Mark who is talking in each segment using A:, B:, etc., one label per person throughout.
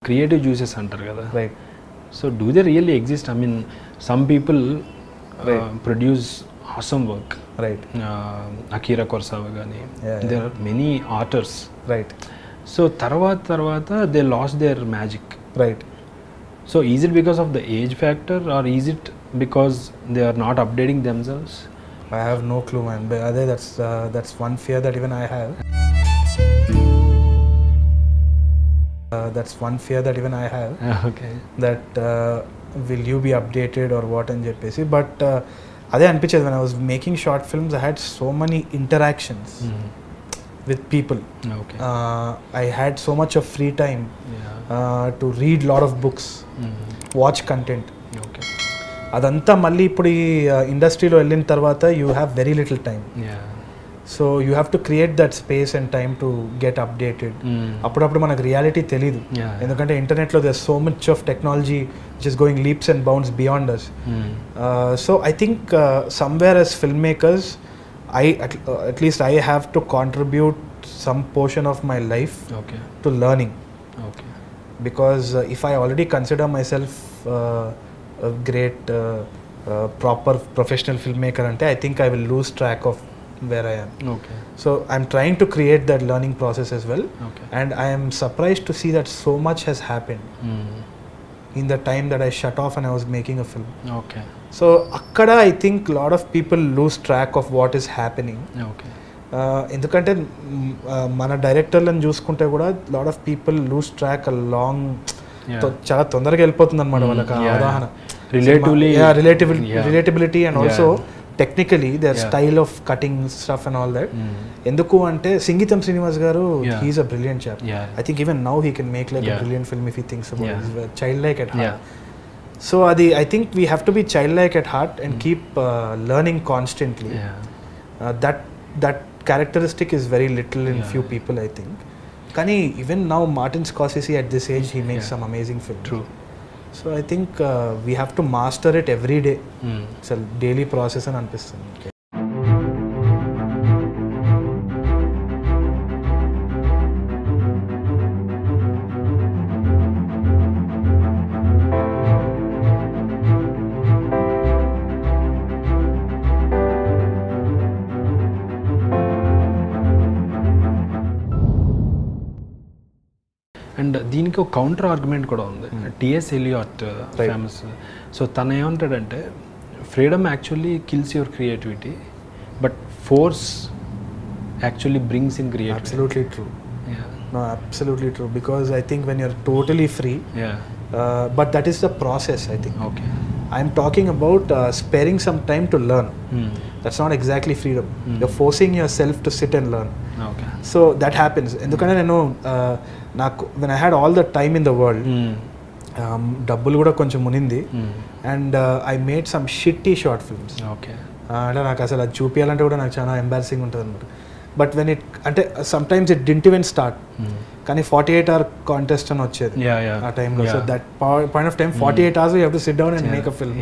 A: creative juices అంటారు కదా.
B: Right.
A: So do they really exist? I mean, some people produce awesome work.
B: Right.
A: Akira Kurosawa gani.
B: Yeah.
A: There are many authors.
B: Right.
A: So tarvata they lost their magic.
B: Right.
A: So is it because of the age factor or is it because they are not updating themselves?
B: I have no clue, man. But that's one fear that even I have. That's one fear that even I have.
A: Okay.
B: That will you be updated or what అని చెప్పేసి. But అదే అనిపించేది, when I was making short films, I had so many interactions with people.
A: Okay.
B: I had so much of free time to read lot of books, watch content.
A: Okay.
B: అదంతా మళ్ళీ ఇప్పుడు ఈ ఇండస్ట్రీలో వెళ్ళిన తర్వాత you have very little time. So you have to create that space and time to get updated. అప్పుడప్పుడు మనకు reality తెలీదు, ఎందుకంటే ఇంటర్నెట్లో there so much of technology which is going leaps and bounds beyond us. So I think somewhere as film makers at least I have to contribute some portion of my life to learning.
A: Okay.
B: Because if I already consider myself a great proper professional filmmaker ante, I think I will lose track of where I am.
A: Okay.
B: So I'm trying to create that learning process as well.
A: Okay.
B: And I am surprised to see that so much has happened in the time that I shut off and I was making a film.
A: Okay.
B: So akkada I think lot of people lose track of what is happening.
A: Okay.
B: ఎందుకంటే మన డైరెక్టర్లను చూసుకుంటే కూడా lot of people lose track long, చాలా తొందరగా వెళ్ళిపోతుంది అనమాట వాళ్ళకి అవగాహన, relatability and also technically their style of cutting stuff and all that. ఎందుకు అంటే సింగీతం శ్రీనివాస్ గారు he is a brilliant chap. I think even now he can make like a brilliant film if he thinks about it, child like at heart. So అది I think we have to be child like at heart and keep learning constantly. That characteristic is very little in few people, I think. Kani even now Martin Scorsese at this age he makes some amazing films.
A: True.
B: So I think we have to master it every day. It's a daily process and anpistundi.
A: And దీనికి ఒక counter argument కూడా ఉంది. TS Elliot famous. So తను ఏమంటాడంటే freedom actually kills your creativity but force actually brings in creativity.
B: Absolutely true. No, absolutely true, because I think when you're totally free, but that is the process, I think.
A: Okay.
B: I'm talking about sparing some time to learn. That's not exactly freedom. You're forcing yourself to sit and learn.
A: Okay.
B: So that happens. ఎందుకంటే నేను నాకు when I had all the time in the world, డబ్బులు కూడా కొంచెం మునింది, and I made some shitty short films.
A: Okay.
B: అంటే నాకు అసలు అది చూపించాలంటే కూడా నాకు చాలా ఎంబారసింగ్ ఉంటుంది అనమాట. బట్ వెన్ ఇట్ అంటే some times it didn't even start, కానీ 48 hour కాంటెస్ట్ అని వచ్చేది ఆ టైంలో. So that point of time 48 hours you have to SIT down and make a film.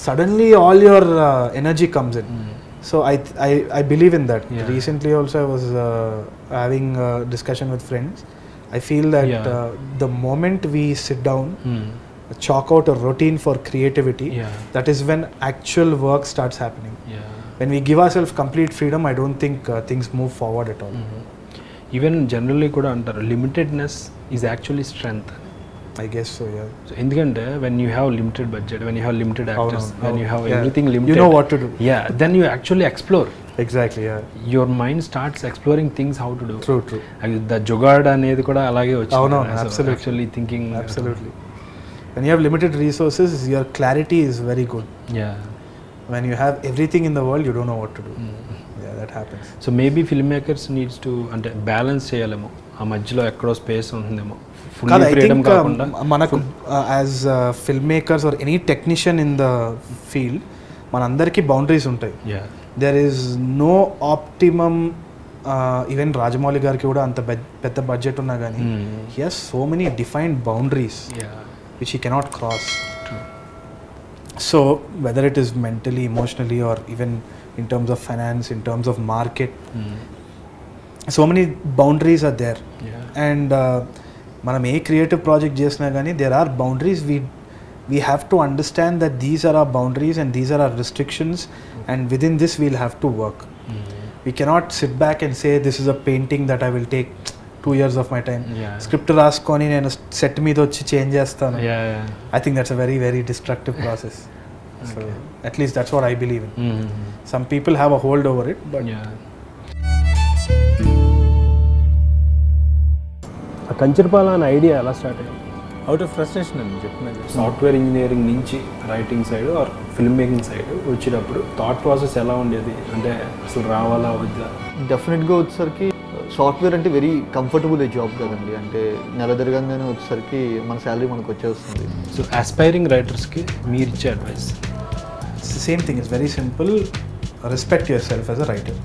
B: Suddenly all your energy comes in. So I believe in that. Recently also I was having a discussion with friends. I feel that the moment we sit down, chalk out a routine for creativity, that is when actual work starts happening. When we give ourselves complete freedom, I don't think things move forward at all.
A: Even generally kuda antaru limitedness is actually strength.
B: I guess so, yeah.
A: So ఎందుకంటే when you have limited budget, when you have limited actors, when you have everything limited,
B: you know what to do.
A: Then you actually explore.
B: Exactly,
A: your mind starts exploring things how to do.
B: True.
A: The jugad అనేది కూడా అలాగే వచ్చింది.
B: No, absolutely.
A: Actually thinking.
B: Absolutely. When you have limited resources, your clarity is very good. When you have everything in the world, you don't know what to do. That happens.
A: So maybe filmmakers needs to అంటే balance చేయాలేమో, ఆ మధ్యలో ఎక్కడో space ఉంటుందేమో.
B: I think మనకు as film makers or any technician in the field మనందరికీ boundaries ఉంటాయి. There is no optimum. Even Rajamouli గారికి కూడా అంత పెద్ద బడ్జెట్ ఉన్నా కానీ he has so many defined boundaries which he cannot cross. So whether it is mentally, emotionally, or even in terms of finance, in terms of market, so many boundaries are there. And మనం a creative project చేసినా కానీ there are boundaries. we have to understand that these are our boundaries and these are our restrictions, and within this we'll have to work. We cannot sit back and say this is a painting that I will take 2 years of my time. Script raskoni nenu set meeda vachi change chestanu. I think that's a very very destructive process. So at least that's what I believe in. Some people have a hold over it, but
A: ఆ కంచర్పాల అనే idea ఎలా start అయ్యింది?
C: Out of frustration అని చెప్పినది.
A: Software engineering నుంచి writing side or film making side వచ్చేటప్పుడు thought process ఎలా ఉండేది? అంటే అసలు రావాలా వద్దా?
D: డెఫినెట్గా వచ్చేసరికి సాఫ్ట్వేర్ అంటే వెరీ కంఫర్టబుల్ జాబ్ కదండి. అంటే నెల తిరగంగానే వచ్చేసరికి మన శాలరీ మనకు వచ్చేస్తుంది.
A: సో ఆస్పైరింగ్ రైటర్స్కి మీరు ఇచ్చే advice?
B: it's the same thing. It's very simple. Respect yourself as a writer.